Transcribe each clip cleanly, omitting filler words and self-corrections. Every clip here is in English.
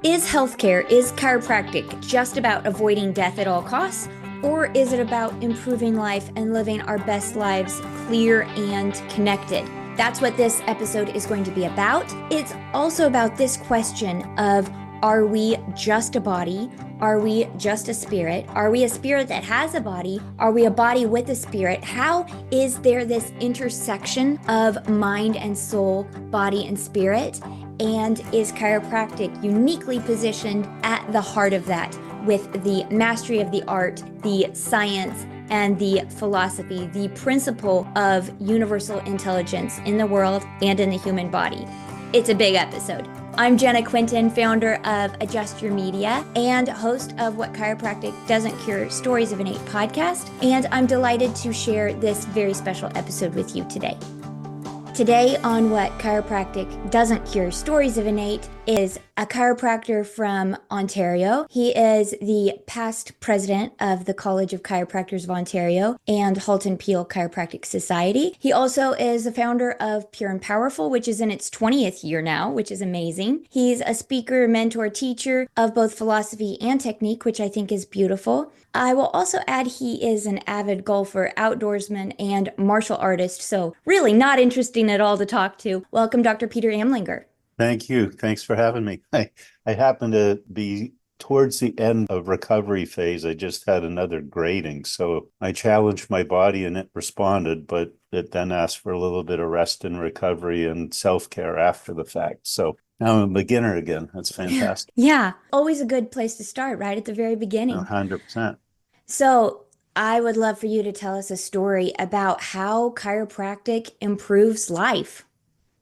Is healthcare, is chiropractic just about avoiding death at all costs? Or is it about improving life and living our best lives clear and connected? That's what this episode is going to be about. It's also about this question of, are we just a body? Are we just a spirit? Are we a spirit that has a body? Are we a body with a spirit? How is there this intersection of mind and soul, body and spirit? And is chiropractic uniquely positioned at the heart of that with the mastery of the art, the science, and the philosophy, the principle of universal intelligence in the world and in the human body? It's a big episode. I'm Jenna Quinton, founder of Adjust Your Media and host of What Chiropractic Doesn't Cure, Stories of Innate podcast, and I'm delighted to share this very special episode with you today. Today on What Chiropractic Doesn't Cure, Stories of Innate is a chiropractor from Ontario. He is the past president of the College of Chiropractors of Ontario and Halton Chiropractic Society. He also is the founder of Pure and Powerful, which is in its 20th year now, which is amazing. He's a speaker, mentor, teacher of both philosophy and technique, which I think is beautiful. I will also add he is an avid golfer, outdoorsman, and martial artist, so really not interesting at all to talk to. Welcome, Dr. Peter Amlinger. Thank you. Thanks for having me. I happen to be towards the end of recovery phase. I just had another grading, so I challenged my body and it responded, but it then asked for a little bit of rest and recovery and self-care after the fact. So now I'm a beginner again. That's fantastic. Yeah, always a good place to start, right at the very beginning. 100%. So I would love for you to tell us a story about how chiropractic improves life.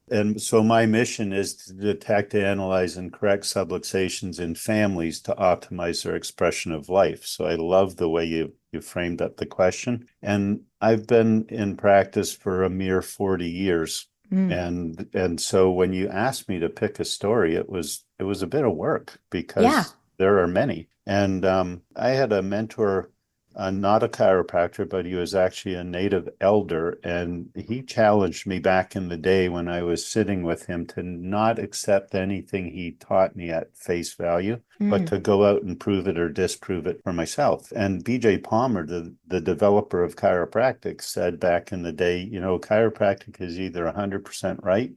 And so my mission is to detect, analyze, and correct subluxations in families to optimize their expression of life. So I love the way you framed up the question. And I've been in practice for a mere 40 years. And so when you asked me to pick a story, it was a bit of work because there are many. And I had a mentor, not a chiropractor, but he was actually a native elder. And he challenged me back in the day when I was sitting with him to not accept anything he taught me at face value, but to go out and prove it or disprove it for myself. And BJ Palmer, the developer of chiropractic, said back in the day, chiropractic is either 100% right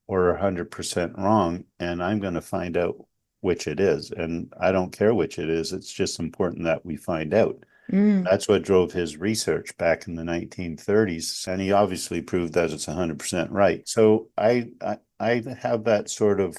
or 100% wrong. And I'm going to find out which it is. And I don't care which it is. It's just important that we find out. That's what drove his research back in the 1930s. And he obviously proved that it's 100% right. So I have that sort of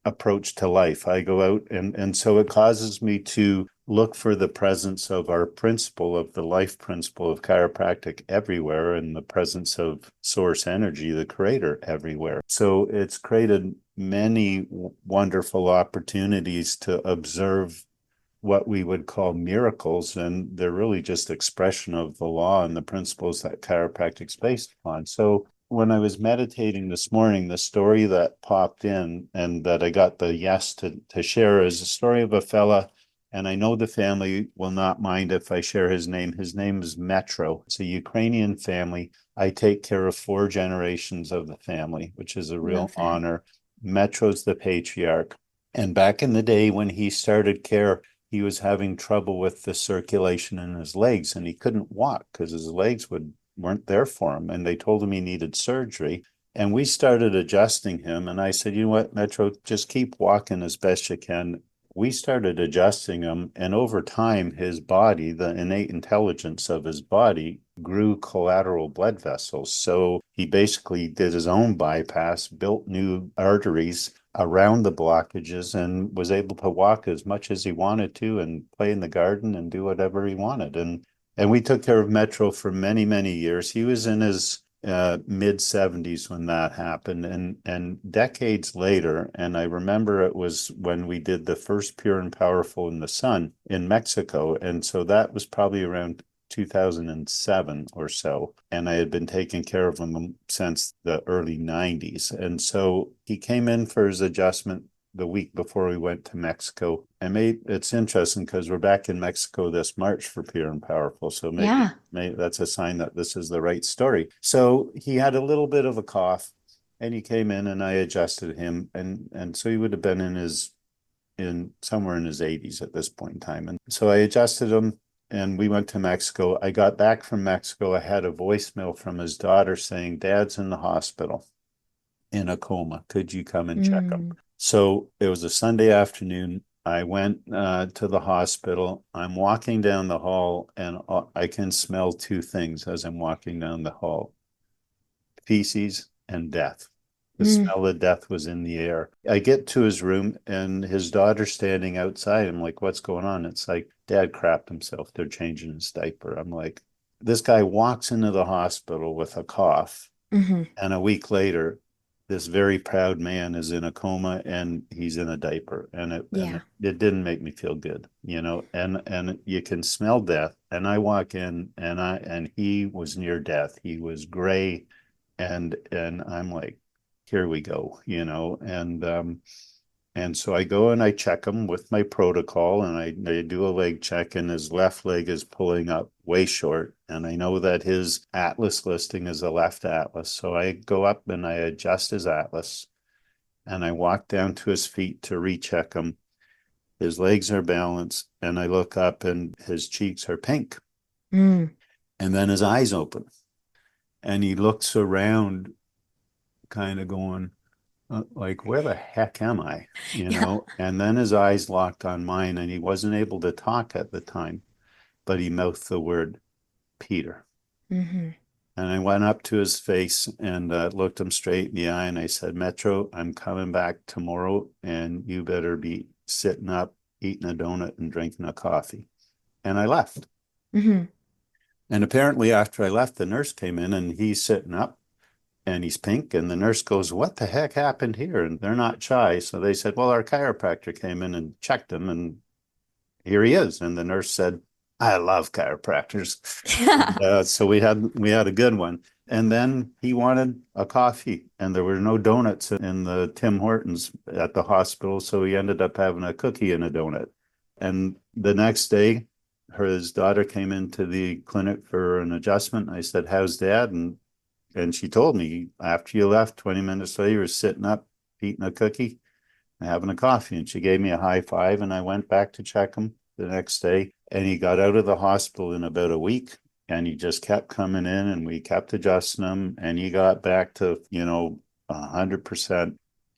approach to life. I go out and so it causes me to look for the presence of our principle, of the life principle of chiropractic everywhere, and the presence of source energy, the creator, everywhere. So it's created many wonderful opportunities to observe what we would call miracles, and they're really just expression of the law and the principles that chiropractic's based upon. So when I was meditating this morning, the story that popped in and that I got the yes to share is a story of a fella, and I know the family will not mind if I share his name. His name is Metro. It's a Ukrainian family. I take care of 4 generations of the family, which is a real honor. Metro's the patriarch. And back in the day when he started care, he was having trouble with the circulation in his legs, and he couldn't walk because his legs weren't there for him. And they told him he needed surgery. And we started adjusting him. And I said, you know what, Metro, just keep walking as best you can. We started adjusting him. And over time, his body, the innate intelligence of his body, grew collateral blood vessels. So he basically did his own bypass, built new arteries around the blockages, and was able to walk as much as he wanted to and play in the garden and do whatever he wanted. And we took care of Metro for many, many years. He was in his mid 70s when that happened, and decades later, and I remember it was when we did the first Pure and Powerful in the Sun in Mexico. And so that was probably around 2007 or so. And I had been taking care of him since the early 90s. And so he came in for his adjustment the week before we went to Mexico. And it's interesting because we're back in Mexico this March for Pure and Powerful. So maybe that's a sign that this is the right story. So he had a little bit of a cough, and he came in and I adjusted him. And so he would have been in his in somewhere in his 80s at this point in time. And so I adjusted him and we went to Mexico. I got back from Mexico. I had a voicemail from his daughter saying, Dad's in the hospital in a coma. Could you come and check him? So it was a Sunday afternoon. I went to the hospital. I'm walking down the hall and I can smell two things as I'm walking down the hall: feces and death. The smell of death was in the air. I get to his room and his daughter's standing outside. I'm like, what's going on? It's like, Dad crapped himself. They're changing his diaper. I'm like, this guy walks into the hospital with a cough. And a week later, this very proud man is in a coma and he's in a diaper. And it didn't make me feel good, you know, and you can smell death. And I walk in and he was near death. He was gray. And I'm like, here we go, you know, and so I go and I check him with my protocol and I do a leg check and his left leg is pulling up way short. And I know that his atlas listing is a left atlas. So I go up and I adjust his atlas and I walk down to his feet to recheck him. His legs are balanced and I look up and his cheeks are pink. And then his eyes open and he looks around kind of going, like, where the heck am I? You know, and then his eyes locked on mine and he wasn't able to talk at the time, but he mouthed the word Peter. And I went up to his face and looked him straight in the eye and I said, Metro, I'm coming back tomorrow and you better be sitting up, eating a donut and drinking a coffee. And I left. And apparently after I left, the nurse came in and he's sitting up and he's pink. And the nurse goes, what the heck happened here? And they're not shy. So they said, well, our chiropractor came in and checked him and here he is. And the nurse said, I love chiropractors. So we had a good one. And then he wanted a coffee and there were no donuts in the Tim Hortons at the hospital. So he ended up having a cookie and a donut. And the next day, his daughter came into the clinic for an adjustment. I said, how's Dad? And she told me after you left, 20 minutes later, you were sitting up, eating a cookie and having a coffee. And she gave me a high five and I went back to check him the next day. And he got out of the hospital in about a week and he just kept coming in and we kept adjusting him and he got back to, 100%.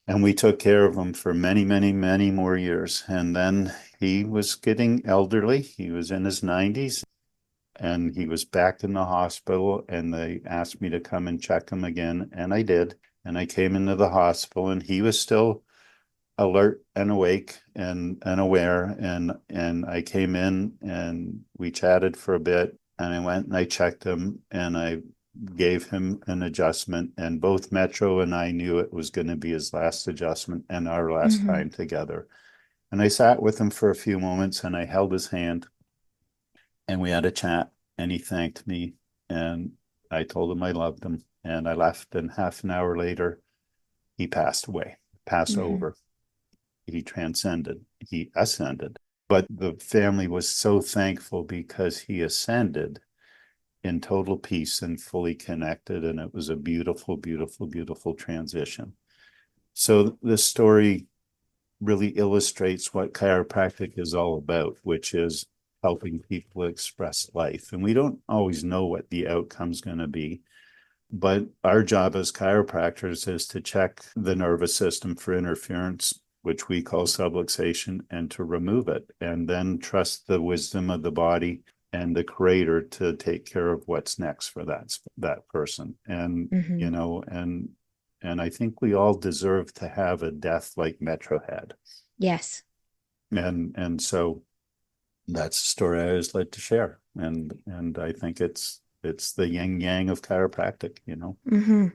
And we took care of him for many, many, many more years. And then he was getting elderly. He was in his 90s. And he was back in the hospital and they asked me to come and check him again. And I did. And I came into the hospital and he was still alert and awake and aware. And I came in and we chatted for a bit and I went and I checked him and I gave him an adjustment. And both Metro and I knew it was going to be his last adjustment and our last time together. And I sat with him for a few moments and I held his hand. And we had a chat and he thanked me and I told him I loved him and I left and half an hour later, he passed away, passed over. He transcended, he ascended. But the family was so thankful because he ascended in total peace and fully connected. And it was a beautiful, beautiful, beautiful transition. So this story really illustrates what chiropractic is all about, which is helping people express life. And we don't always know what the outcome's going to be. But our job as chiropractors is to check the nervous system for interference, which we call subluxation, and to remove it. And then trust the wisdom of the body and the creator to take care of what's next for that person. And, and I think we all deserve to have a death like Metro had. Yes. And so that's the story I always like to share. And I think it's the yin yang of chiropractic, It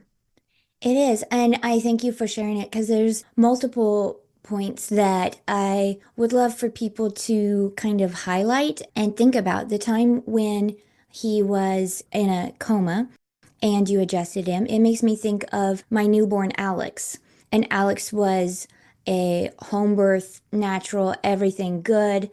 is. And I thank you for sharing it because there's multiple points that I would love for people to kind of highlight and think about. The time when he was in a coma and you adjusted him, it makes me think of my newborn Alex. And Alex was a home birth, natural, everything good,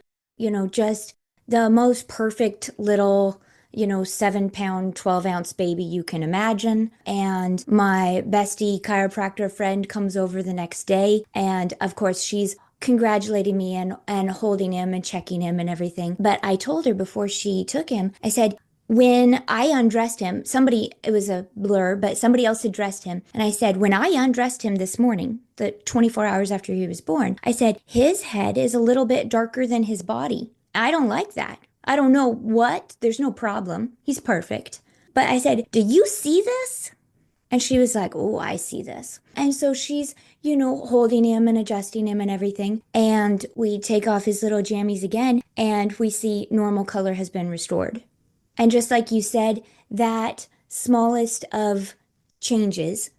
just the most perfect little 7-pound, 12-ounce baby you can imagine. And my bestie chiropractor friend comes over the next day. And of course, she's congratulating me and holding him and checking him and everything. But I told her before she took him, I said, when I undressed him, somebody, it was a blur, but somebody else had dressed him. And I said, when I undressed him this morning, the 24 hours after he was born, I said, his head is a little bit darker than his body. I don't like that. I don't know what. There's no problem. He's perfect. But I said, do you see this? And she was like, oh, I see this. And so she's, holding him and adjusting him and everything. And we take off his little jammies again, and we see normal color has been restored. And just like you said, that smallest of changes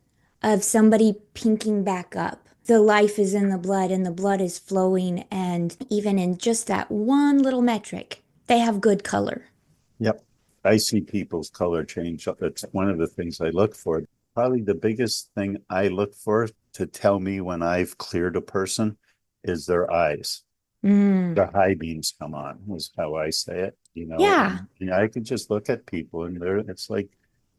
of somebody pinking back up, the life is in the blood and the blood is flowing. And even in just that one little metric, they have good color. Yep. I see people's color change. That's one of the things I look for. Probably the biggest thing I look for to tell me when I've cleared a person is their eyes. The high beams come on, is how I say it. Yeah. And I can just look at people and it's like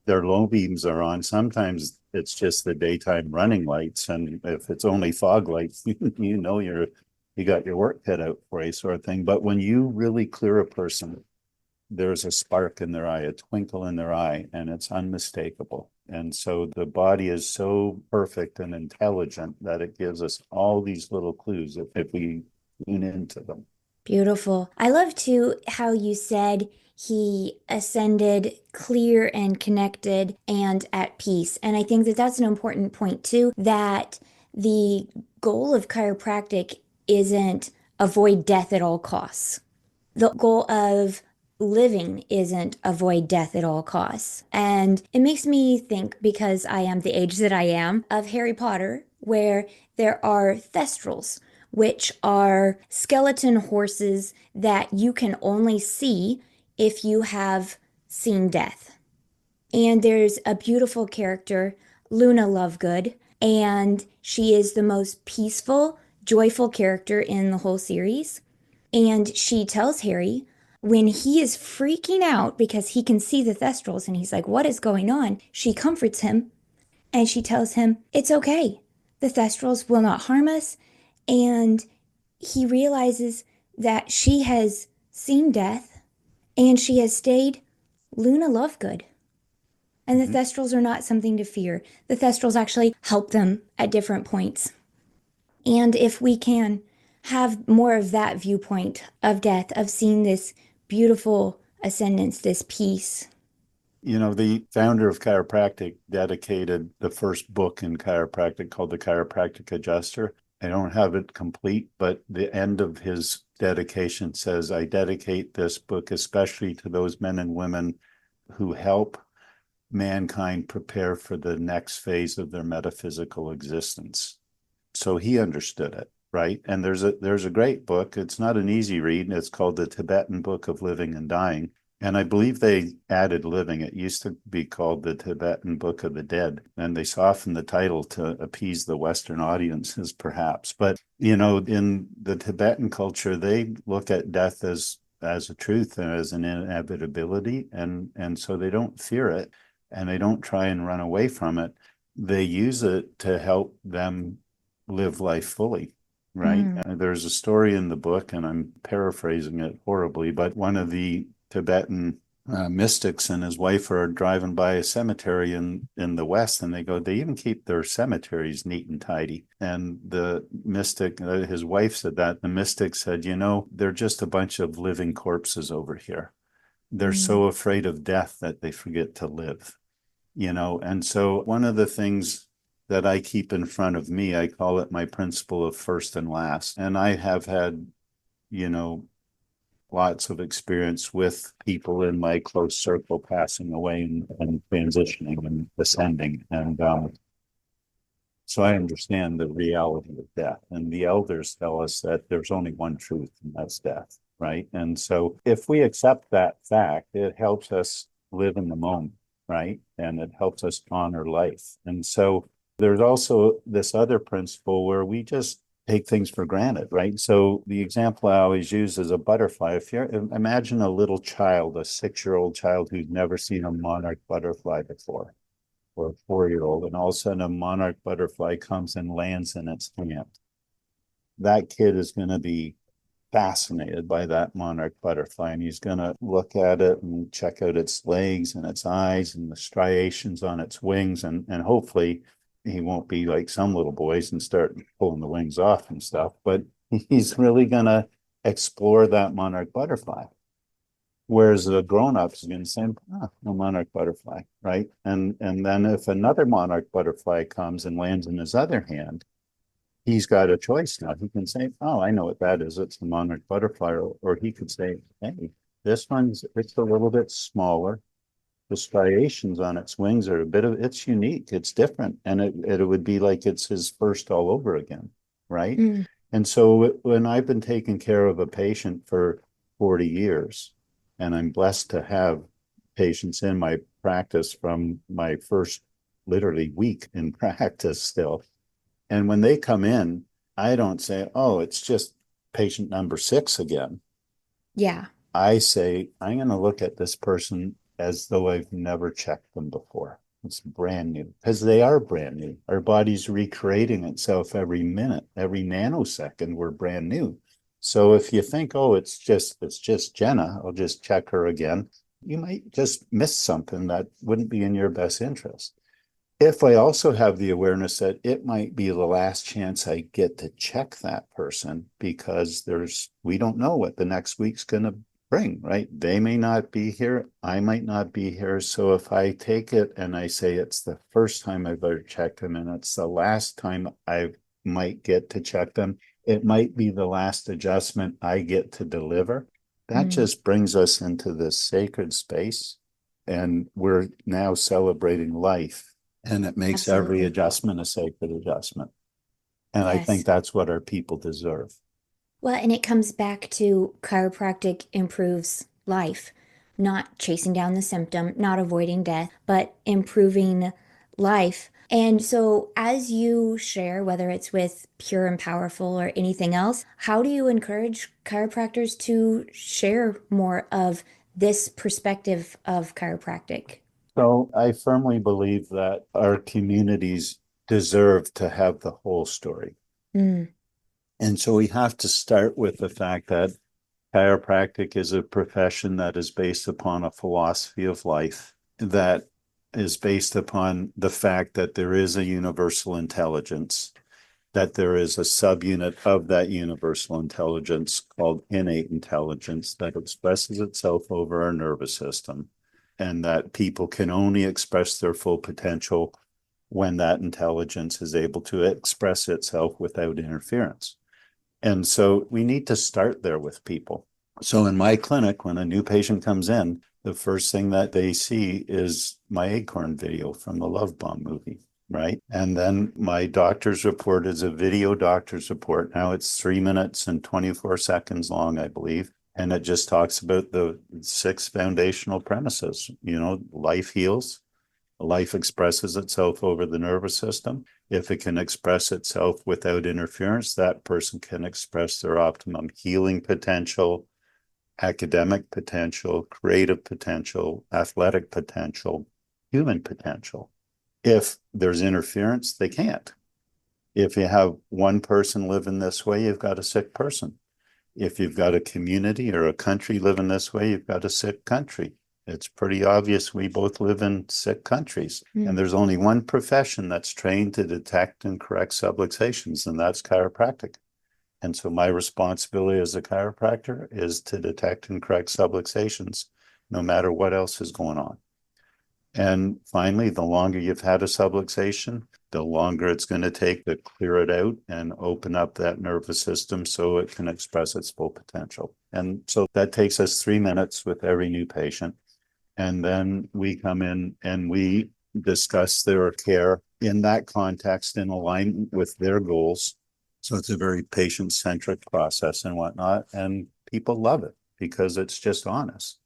their low beams are on. Sometimes it's just the daytime running lights. And if it's only fog lights, you got your work cut out for you, sort of thing. But when you really clear a person, there's a spark in their eye, a twinkle in their eye, and it's unmistakable. And so the body is so perfect and intelligent that it gives us all these little clues if we tune into them. Beautiful. I love too how you said he ascended clear and connected and at peace. And I think that that's an important point too, that the goal of chiropractic isn't avoid death at all costs. The goal of living isn't avoid death at all costs. And it makes me think, because I am the age that I am, of Harry Potter, where there are thestrals, which are skeleton horses that you can only see if you have seen death. And there's a beautiful character, Luna Lovegood, and she is the most peaceful, joyful character in the whole series. And she tells Harry, when he is freaking out because he can see the thestrals and he's like, what is going on? She comforts him and she tells him, it's okay. The thestrals will not harm us. And he realizes that she has seen death and she has stayed Luna Lovegood. And the thestrals are not something to fear. The thestrals actually help them at different points. And if we can have more of that viewpoint of death, of seeing this beautiful ascendance, this peace. The founder of chiropractic dedicated the first book in chiropractic called The Chiropractic Adjuster. I don't have it complete, but the end of his dedication says, I dedicate this book especially to those men and women who help mankind prepare for the next phase of their metaphysical existence. So he understood it, right? And there's a great book. It's not an easy read. It's called The Tibetan Book of Living and Dying. And I believe they added living. It used to be called The Tibetan Book of the Dead. And they softened the title to appease the Western audiences, perhaps. But, in the Tibetan culture, they look at death as a truth and as an inevitability. And so they don't fear it and they don't try and run away from it. They use it to help them live life fully. Right. There's a story in the book, and I'm paraphrasing it horribly, but one of the Tibetan mystics and his wife are driving by a cemetery in the West, and they even keep their cemeteries neat and tidy. And the mystic, his wife said that, the mystic said, they're just a bunch of living corpses over here. They're so afraid of death that they forget to live, And so one of the things that I keep in front of me, I call it my principle of first and last. And I have had, lots of experience with people in my close circle passing away and transitioning and ascending. And so I understand the reality of death. And the elders tell us that there's only one truth, and that's death, right? And so if we accept that fact, it helps us live in the moment, right? And it helps us honor life. And so there's also this other principle where we just take things for granted, right? So the example I always use is a butterfly. If you imagine a little child, a 6-year-old child who's never seen a monarch butterfly before, or a 4-year-old, and all of a sudden a monarch butterfly comes and lands in its hand. that kid is going to be fascinated by that monarch butterfly, and he's going to look at it and check out its legs and its eyes and the striations on its wings, and hopefully he won't be like some little boys and start pulling the wings off and stuff, but he's really going to explore that monarch butterfly. Whereas the grown-up is going to say, no monarch butterfly, right? And then if another monarch butterfly comes and lands in his other hand, he's got a choice now. He can say, oh, I know what that is. It's a monarch butterfly. Or he could say, hey, it's a little bit smaller. The striations on its wings are it's unique. It's different. And it would be like it's his first all over again, right? Mm. And so when I've been taking care of a patient for 40 years, and I'm blessed to have patients in my practice from my first literally week in practice still. And when they come in, I don't say, oh, it's just patient number 6 again. Yeah. I say, I'm going to look at this person as though I've never checked them before. It's brand new, because they are brand new. Our body's recreating itself every minute, every nanosecond, we're brand new. So if you think, oh, it's just Jenna, I'll just check her again, you might just miss something that wouldn't be in your best interest. If I also have the awareness that it might be the last chance I get to check that person, because we don't know what the next week's going to bring, right? They may not be here. I might not be here. So if I take it and I say it's the first time I've ever checked them and it's the last time I might get to check them, it might be the last adjustment I get to deliver. That just brings us into this sacred space, and we're now celebrating life, and it makes every adjustment a sacred adjustment. And I think that's what our people deserve. Well, and it comes back to chiropractic improves life, not chasing down the symptom, not avoiding death, but improving life. And so, as you share, whether it's with Pure and Powerful or anything else, how do you encourage chiropractors to share more of this perspective of chiropractic? So I firmly believe that our communities deserve to have the whole story. Mm. And so we have to start with the fact that chiropractic is a profession that is based upon a philosophy of life that is based upon the fact that there is a universal intelligence, that there is a subunit of that universal intelligence called innate intelligence that expresses itself over our nervous system, and that people can only express their full potential when that intelligence is able to express itself without interference. And so we need to start there with people. So in my clinic, when a new patient comes in, the first thing that they see is my acorn video from the Love Bomb movie, right? And then my doctor's report is a video doctor's report. Now it's 3 minutes and 24 seconds long, I believe. And it just talks about the 6 foundational premises. Life heals. Life expresses itself over the nervous system. If it can express itself without interference, that person can express their optimum healing potential, academic potential, creative potential, athletic potential, human potential. If there's interference, they can't. If you have one person living this way, you've got a sick person. If you've got a community or a country living this way, you've got a sick country. It's pretty obvious we both live in sick countries. And there's only one profession that's trained to detect and correct subluxations, and that's chiropractic. And so my responsibility as a chiropractor is to detect and correct subluxations, no matter what else is going on. And finally, the longer you've had a subluxation, the longer it's going to take to clear it out and open up that nervous system so it can express its full potential. And so that takes us 3 minutes with every new patient. And then we come in and we discuss their care in that context in alignment with their goals. So it's a very patient-centric process and whatnot. And people love it because it's just honest.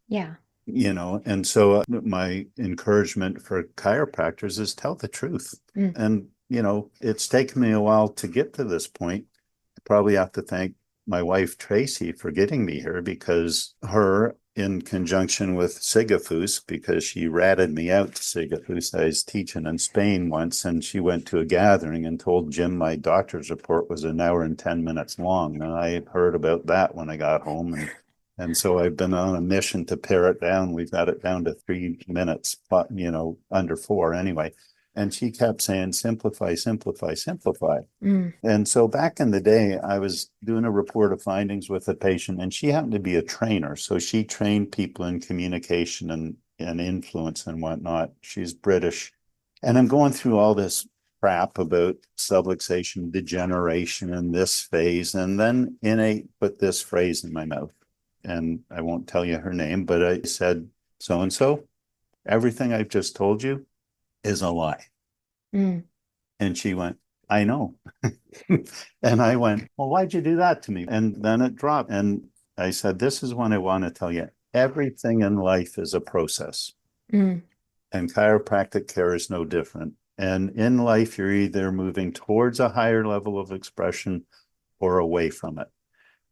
Yeah. And so my encouragement for chiropractors is tell the truth. And, it's taken me a while to get to this point. I probably have to thank my wife, Tracy, for getting me here, because her in conjunction with Sigafus, because she ratted me out to Sigafus. I was teaching in Spain once, and she went to a gathering and told Jim my doctor's report was an hour and 10 minutes long. And I heard about that when I got home. And so I've been on a mission to pare it down. We've got it down to 3 minutes, but, under 4 anyway. And she kept saying, simplify, simplify, simplify. And so back in the day, I was doing a report of findings with a patient, and she happened to be a trainer. So she trained people in communication and influence and whatnot. She's British. And I'm going through all this crap about subluxation, degeneration, and this phase. And then Innate put this phrase in my mouth. And I won't tell you her name, but I said, so-and-so, everything I've just told you is a lie. And she went, I know. And I went, well, why'd you do that to me? And then it dropped. And I said, this is what I want to tell you. Everything in life is a process. And chiropractic care is no different. And in life, you're either moving towards a higher level of expression or away from it.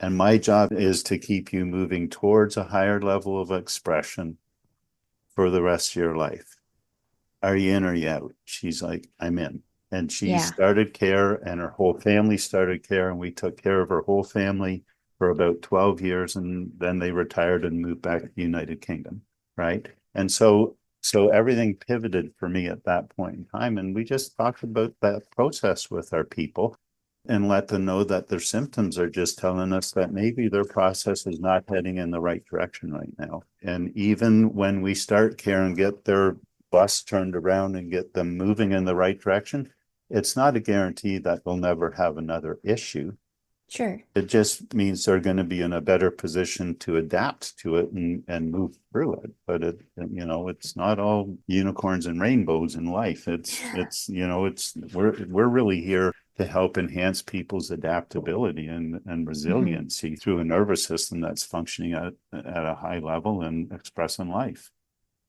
And my job is to keep you moving towards a higher level of expression for the rest of your life. Are you in or you out? She's like, I'm in. And she started care, and her whole family started care, and we took care of her whole family for about 12 years. And then they retired and moved back to the United Kingdom. Right. And so everything pivoted for me at that point in time. And we just talked about that process with our people and let them know that their symptoms are just telling us that maybe their process is not heading in the right direction right now. And even when we start care and get their bus turned around and get them moving in the right direction, it's not a guarantee that they'll never have another issue. Sure. It just means they're going to be in a better position to adapt to it and move through it. But it's not all unicorns and rainbows in life. We're really here to help enhance people's adaptability and resiliency through a nervous system that's functioning at a high level and expressing life.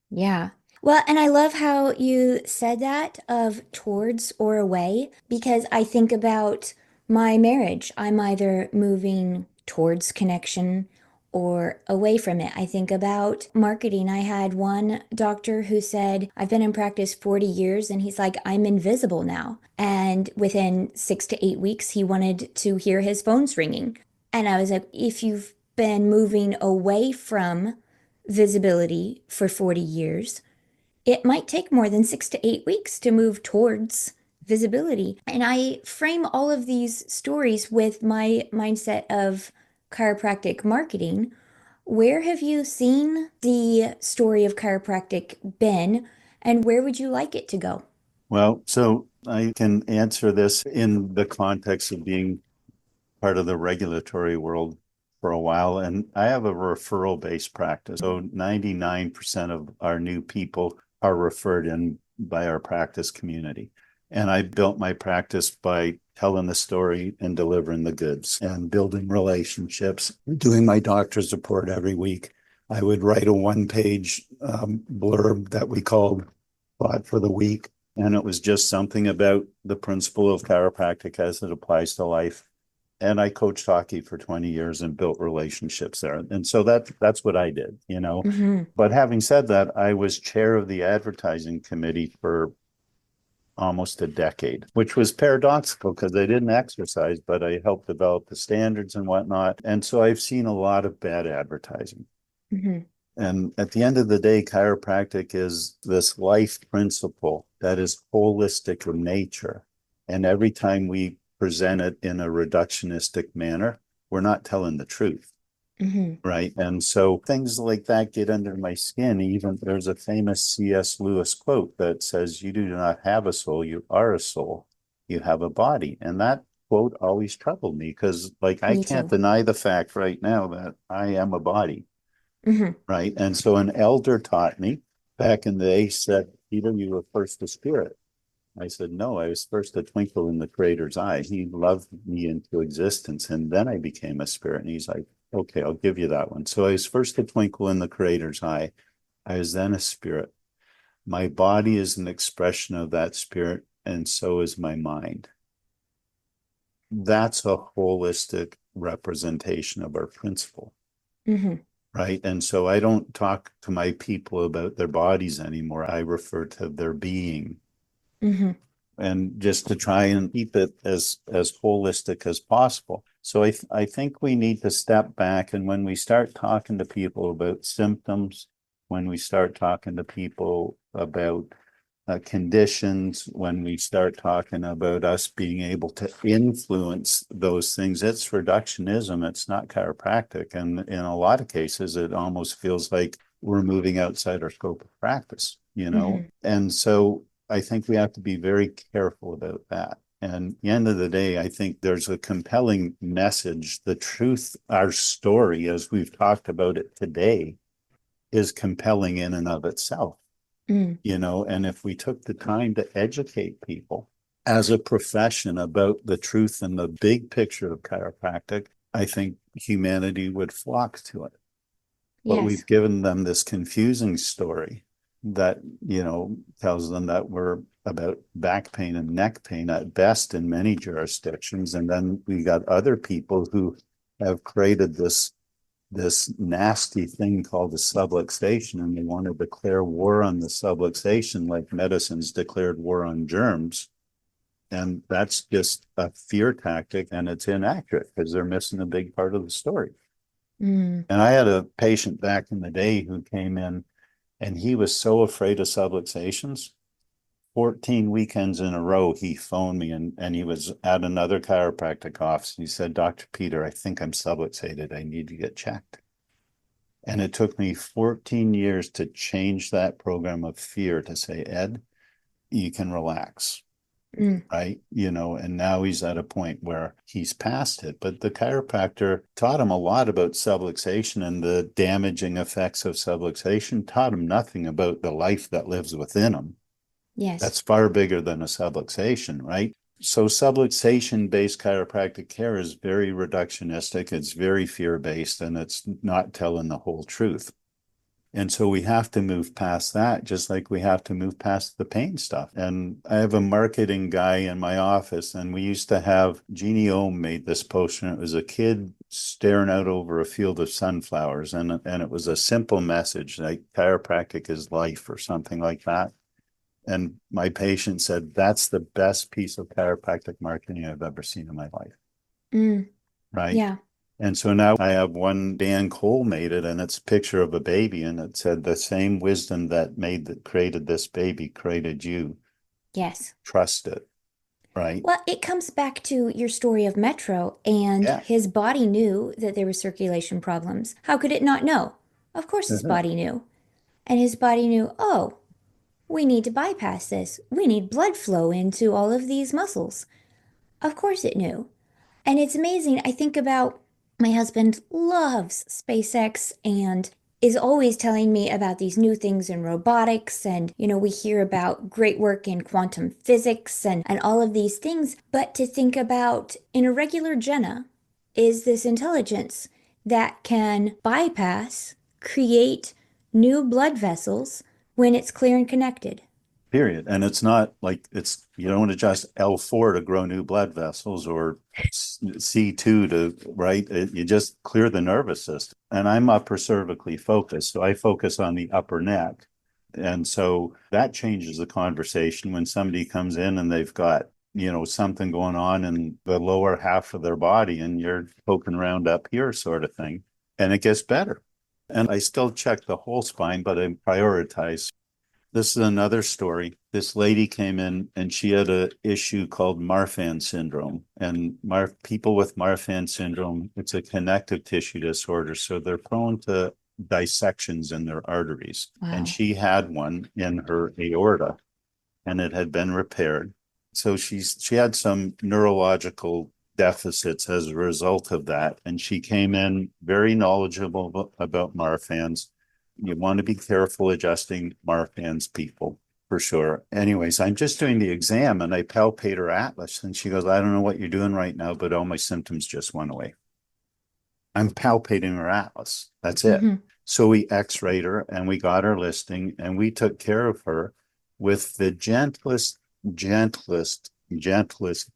Yeah. Well, and I love how you said that of towards or away, because I think about my marriage. I'm either moving towards connection or away from it. I think about marketing. I had one doctor who said, I've been in practice 40 years, and he's like, I'm invisible now. And within 6 to 8 weeks, he wanted to hear his phones ringing. And I was like, if you've been moving away from visibility for 40 years, it might take more than 6 to 8 weeks to move towards visibility. And I frame all of these stories with my mindset of chiropractic marketing. Where have you seen the story of chiropractic been, and where would you like it to go? Well, so I can answer this in the context of being part of the regulatory world for a while. And I have a referral-based practice. So 99% of our new people are referred in by our practice community. And I built my practice by telling the story and delivering the goods and building relationships, doing my doctor's report every week. I would write a one-page blurb that we called Thought for the Week. And it was just something about the principle of chiropractic as it applies to life. And I coached hockey for 20 years and built relationships there. And so that's what I did, But having said that, I was chair of the advertising committee for almost a decade, which was paradoxical because I didn't exercise, but I helped develop the standards and whatnot. And so I've seen a lot of bad advertising. And at the end of the day, chiropractic is this life principle that is holistic in nature. And every time we present it in a reductionistic manner, we're not telling the truth. Right. And so things like that get under my skin. Even there's a famous C.S. Lewis quote that says, you do not have a soul, you are a soul. You have a body. And that quote always troubled me because I can't deny the fact right now that I am a body. Right. And so an elder taught me back in the day, said, Peter, you were first a spirit. I said, no, I was first a twinkle in the Creator's eye. He loved me into existence, and then I became a spirit. And he's like, okay, I'll give you that one. So I was first a twinkle in the Creator's eye. I was then a spirit. My body is an expression of that spirit, and so is my mind. That's a holistic representation of our principle. right? And so I don't talk to my people about their bodies anymore. I refer to their being. Mm-hmm. And just to try and keep it as holistic as possible. So I think we need to step back, and when we start talking to people about symptoms, when we start talking to people about conditions, when we start talking about us being able to influence those things, it's reductionism. It's not chiropractic. And in a lot of cases, it almost feels like we're moving outside our scope of practice, you know? Mm-hmm. And so I think we have to be very careful about that. And at the end of the day, I think there's a compelling message. The truth, our story, as we've talked about it today, is compelling in and of itself. Mm. You know, and if we took the time to educate people as a profession about the truth and the big picture of chiropractic, I think humanity would flock to it. But Yes. we've given them this confusing story that, you know, tells them that we're about back pain and neck pain at best in many jurisdictions. And then we got other people who have created this nasty thing called the subluxation, and they want to declare war on the subluxation like medicine's declared war on germs. And that's just a fear tactic, and it's inaccurate because they're missing a big part of the story. Mm. And I had a patient back in the day who came in, and he was so afraid of subluxations. 14 weekends in a row, he phoned me, and he was at another chiropractic office. He said, Dr. Peter, I think I'm subluxated. I need to get checked. And it took me 14 years to change that program of fear to say, Ed, you can relax, Mm. right? You know, and now he's at a point where he's past it. But the chiropractor taught him a lot about subluxation and the damaging effects of subluxation, taught him nothing about the life that lives within him. Yes. That's far bigger than a subluxation, right? So subluxation-based chiropractic care is very reductionistic, it's very fear-based, and it's not telling the whole truth. And so we have to move past that, just like we have to move past the pain stuff. And I have a marketing guy in my office, and we used to have Jeannie Ohm made this poster, and it was a kid staring out over a field of sunflowers. And it was a simple message like chiropractic is life or something like that. And my patient said, that's the best piece of chiropractic marketing I've ever seen in my life. Mm. Right. Yeah. And so now I have one, Dan Cole made it, and it's a picture of a baby, and it said the same wisdom that created this baby created you. Yes. Trust it. Right. Well, it comes back to your story of Metro, and Yeah. his body knew that there were circulation problems. How could it not know? Of course, his body knew. And his body knew, oh, we need to bypass this. We need blood flow into all of these muscles. Of course, it knew. And it's amazing. I think about my husband loves SpaceX and is always telling me about these new things in robotics. And, we hear about great work in quantum physics and all of these things. But to think about in a regular Jenna is this intelligence that can bypass, create new blood vessels when it's clear and connected. Period. And it's not like you don't adjust L4 to grow new blood vessels or C2 to, right? You just clear the nervous system. And I'm upper cervically focused. So I focus on the upper neck. And so that changes the conversation when somebody comes in and they've got, something going on in the lower half of their body and you're poking around up here sort of thing. And it gets better. And I still check the whole spine, but I prioritize. This is another story. This lady came in and she had an issue called Marfan syndrome. And people with Marfan syndrome, it's a connective tissue disorder. So they're prone to dissections in their arteries. And Wow. she had one in her aorta and it had been repaired. So she had some neurological deficits as a result of that. And she came in very knowledgeable about Marfan's. You want to be careful adjusting Marfan's, people, for sure. Anyways, I'm just doing the exam and I palpate her atlas and she goes, I don't know what you're doing right now, but all my symptoms just went away. I'm palpating her atlas. That's it. Mm-hmm. So we x-rayed her and we got her listing and we took care of her with the gentlest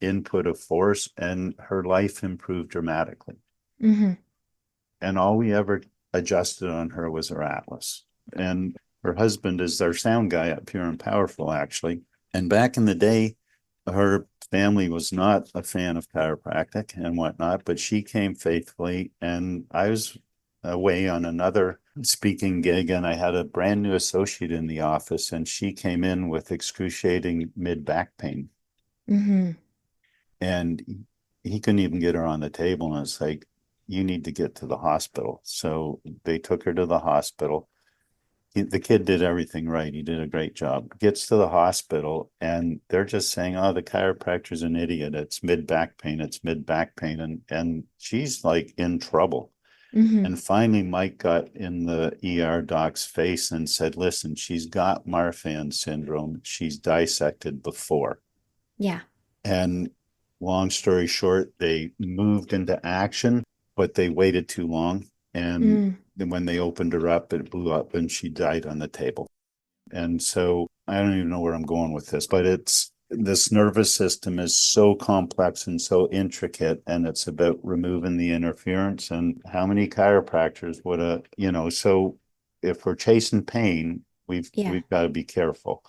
input of force, and her life improved dramatically. Mm-hmm. And all we ever adjusted on her was her atlas. And her husband is their sound guy at Pure and Powerful, actually. And back in the day, her family was not a fan of chiropractic and whatnot, but she came faithfully. And I was away on another speaking gig, and I had a brand new associate in the office, and she came in with excruciating mid back pain. Mm-hmm. And he couldn't even get her on the table. And it's like, you need to get to the hospital. So they took her to the hospital. The kid did everything right. He did a great job. Gets to the hospital, and they're just saying, oh, the chiropractor's an idiot. It's mid back pain. It's mid back pain. And she's like in trouble. Mm-hmm. And finally, Mike got in the ER doc's face and said, listen, she's got Marfan syndrome. She's dissected before. Yeah. And long story short, they moved into action, but they waited too long. And then when they opened her up, it blew up and she died on the table. And so I don't even know where I'm going with this, but this nervous system is so complex and so intricate, and it's about removing the interference. And how many chiropractors would so if we're chasing pain, we've got to be careful.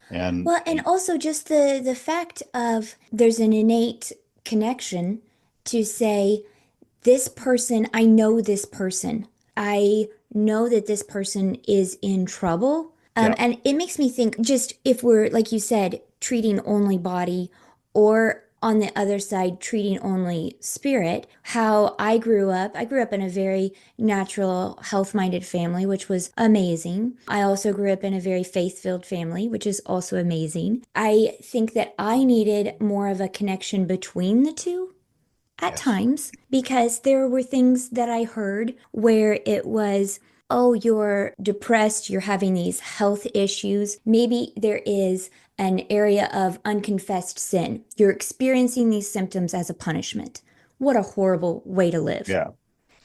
And well, and also just the fact of there's an innate connection to say, this person, I know this person. I know that this person is in trouble. And it makes me think, just if we're, like you said, treating only body, or on the other side, treating only spirit, how I grew up in a very natural, health-minded family, which was amazing. I also grew up in a very faith-filled family, which is also amazing. I think that I needed more of a connection between the two at times, because there were things that I heard where it was, oh, you're depressed, you're having these health issues. Maybe there is an area of unconfessed sin. You're experiencing these symptoms as a punishment. What a horrible way to live. Yeah.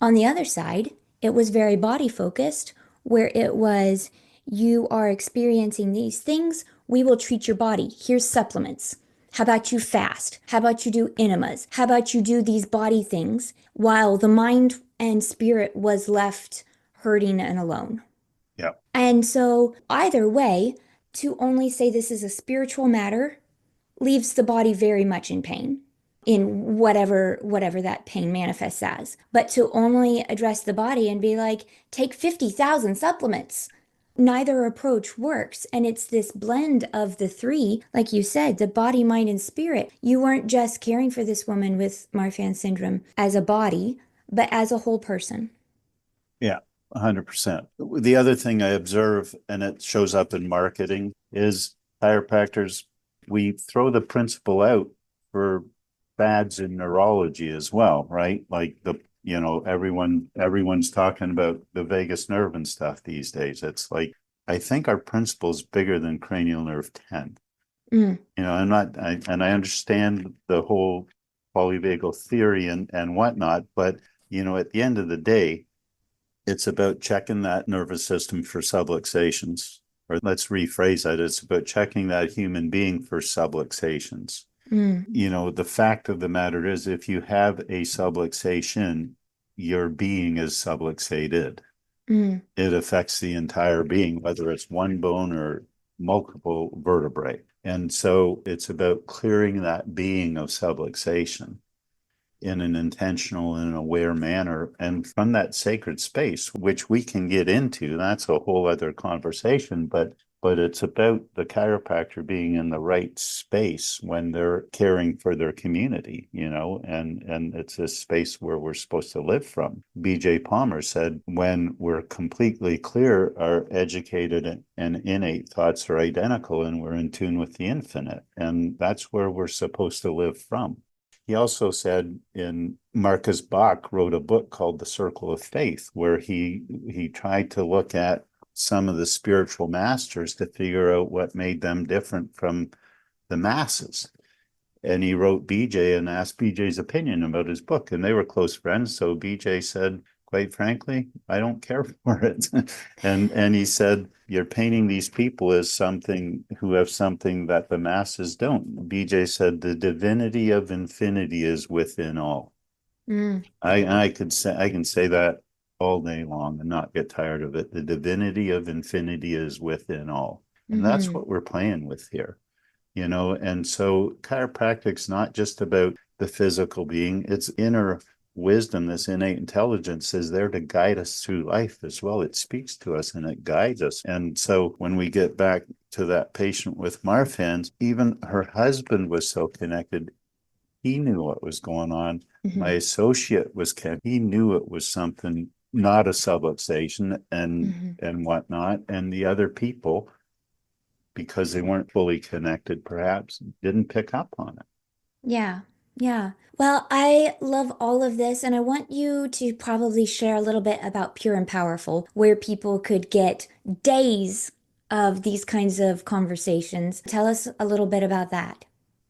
On the other side, it was very body focused, where it was, you are experiencing these things, we will treat your body. Here's supplements. How about you fast? How about you do enemas? How about you do these body things while the mind and spirit was left hurting and alone? Yeah. And so either way, to only say this is a spiritual matter leaves the body very much in pain, in whatever that pain manifests as. But to only address the body and be like, take 50,000 supplements, neither approach works. And it's this blend of the three, like you said, the body, mind, and spirit. You weren't just caring for this woman with Marfan syndrome as a body, but as a whole person. Yeah, 100%. The other thing I observe, and it shows up in marketing, is chiropractors, we throw the principle out for fads in neurology as well, right? Like everyone's talking about the vagus nerve and stuff these days. It's like, I think our principle is bigger than cranial nerve 10. And I understand the whole polyvagal theory and whatnot, but at the end of the day, it's about checking that nervous system for subluxations. Or let's rephrase that. It's about checking that human being for subluxations. The fact of the matter is, if you have a subluxation, your being is subluxated. It affects the entire being, whether it's one bone or multiple vertebrae. And so it's about clearing that being of subluxation in an intentional and aware manner, and from that sacred space, which we can get into. That's a whole other conversation, but it's about the chiropractor being in the right space when they're caring for their community, and it's a space where we're supposed to live from. BJ Palmer said, when we're completely clear, our educated and innate thoughts are identical, and we're in tune with the infinite, and that's where we're supposed to live from. He also said, Marcus Bach wrote a book called The Circle of Faith, where he tried to look at some of the spiritual masters to figure out what made them different from the masses. And he wrote BJ and asked BJ's opinion about his book, and they were close friends. So BJ said, quite frankly, I don't care for it. and he said, you're painting these people as something who have something that the masses don't. BJ said, the divinity of infinity is within all. I can say that all day long and not get tired of it. The divinity of infinity is within all. And that's Mm-hmm. what we're playing with here, and so chiropractic's not just about the physical being, it's inner wisdom. This innate intelligence is there to guide us through life as well. It speaks to us and it guides us. And so when we get back to that patient with Marfan's, even her husband was so connected. He knew what was going on. My Mm-hmm. associate he knew it was something, not a subluxation Mm-hmm. and whatnot. And the other people, because they weren't fully connected, perhaps didn't pick up on it. Yeah, yeah. Well, I love all of this, and I want you to probably share a little bit about Pure and Powerful, where people could get days of these kinds of conversations. Tell us a little bit about that.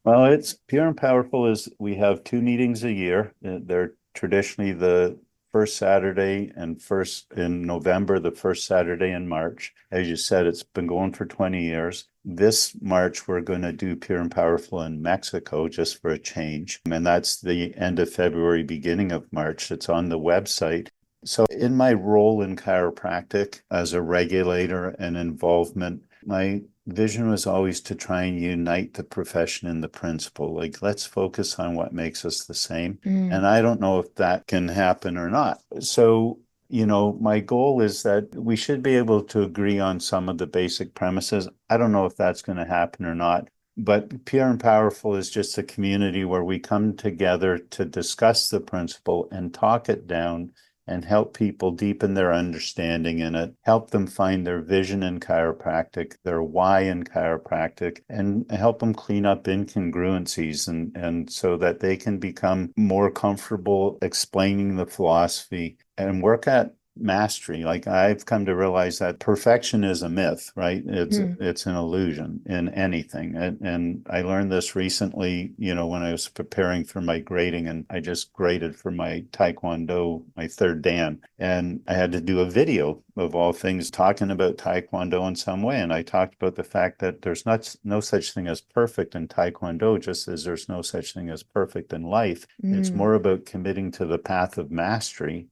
Well, it's Pure and Powerful is we have two meetings a year. They're traditionally the first Saturday and first in November, the first Saturday in March. As you said, it's been going for 20 years. This March, we're going to do Pure and Powerful in Mexico just for a change. And that's the end of February, beginning of March. It's on the website. So, in my role in chiropractic as a regulator and involvement, my vision was always to try and unite the profession and the principle. Like, let's focus on what makes us the same. Mm, And I don't know if that can happen or not. So, my goal is that we should be able to agree on some of the basic premises. I don't know if that's going to happen or not. But Pure and Powerful is just a community where we come together to discuss the principle and talk it down and help people deepen their understanding in it, help them find their vision in chiropractic, their why in chiropractic, and help them clean up incongruencies and so that they can become more comfortable explaining the philosophy and work at mastery. Like, I've come to realize that perfection is a myth, right? mm, It's an illusion in anything. And I learned this recently, when I was preparing for my grading, and I just graded for my Taekwondo, my third Dan. And I had to do a video of all things talking about Taekwondo in some way. And I talked about the fact that there's no such thing as perfect in Taekwondo, just as there's no such thing as perfect in life. It's mm. more about committing to the path of mastery,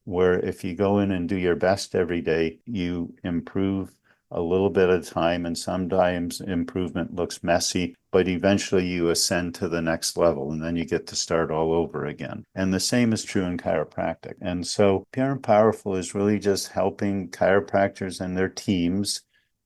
where if you go in and do your best every day, you improve a little bit at a time, and sometimes improvement looks messy, but eventually you ascend to the next level and then you get to start all over again. And the same is true in chiropractic. And so Pure and Powerful is really just helping chiropractors and their teams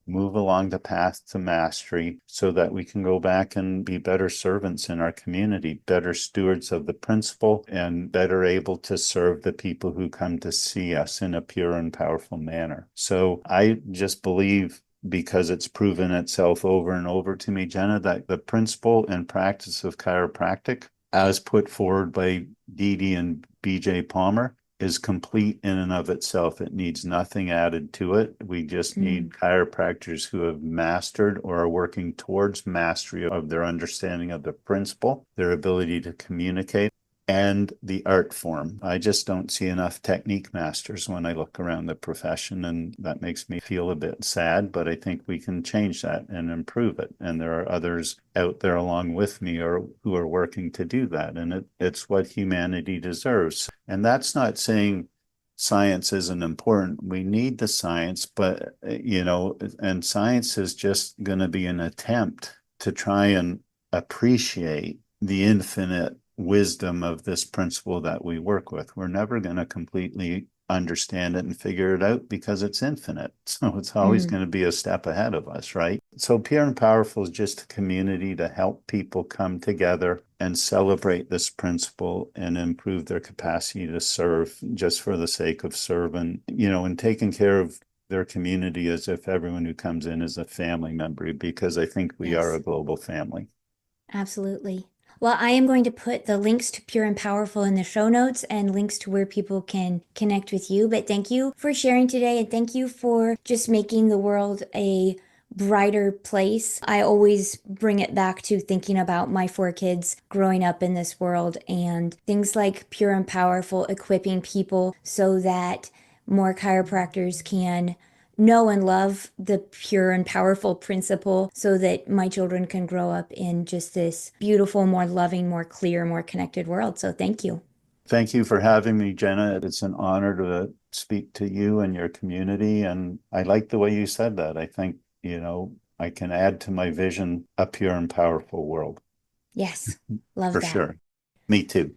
move along the path to mastery so that we can go back and be better servants in our community, better stewards of the principle, and better able to serve the people who come to see us in a pure and powerful manner. So I just believe, because it's proven itself over and over to me, Jenna, that the principle and practice of chiropractic, as put forward by Dee Dee and BJ Palmer, is complete in and of itself. It needs nothing added to it. We just Mm. need chiropractors who have mastered or are working towards mastery of their understanding of the principle, their ability to communicate, and the art form. I just don't see enough technique masters when I look around the profession, and that makes me feel a bit sad, but I think we can change that and improve it. And there are others out there along with me who are working to do that. And it's what humanity deserves. And that's not saying science isn't important. We need the science, but, and science is just going to be an attempt to try and appreciate the infinite wisdom of this principle that we work with. We're never going to completely understand it and figure it out because it's infinite. So it's always Mm. going to be a step ahead of us, right? So Pure and Powerful is just a community to help people come together and celebrate this principle and improve their capacity to serve just for the sake of serving, and taking care of their community as if everyone who comes in is a family member, because I think we are Yes. a global family. Absolutely. Well, I am going to put the links to Pure and Powerful in the show notes and links to where people can connect with you. But thank you for sharing today, and thank you for just making the world a brighter place. I always bring it back to thinking about my four kids growing up in this world and things like Pure and Powerful equipping people so that more chiropractors can know and love the pure and powerful principle so that my children can grow up in just this beautiful, more loving, more clear, more connected world. So thank you. Thank you for having me, Jenna. It's an honor to speak to you and your community. And I like the way you said that. I think, I can add to my vision a pure and powerful world. Yes, love For that. sure. Me too.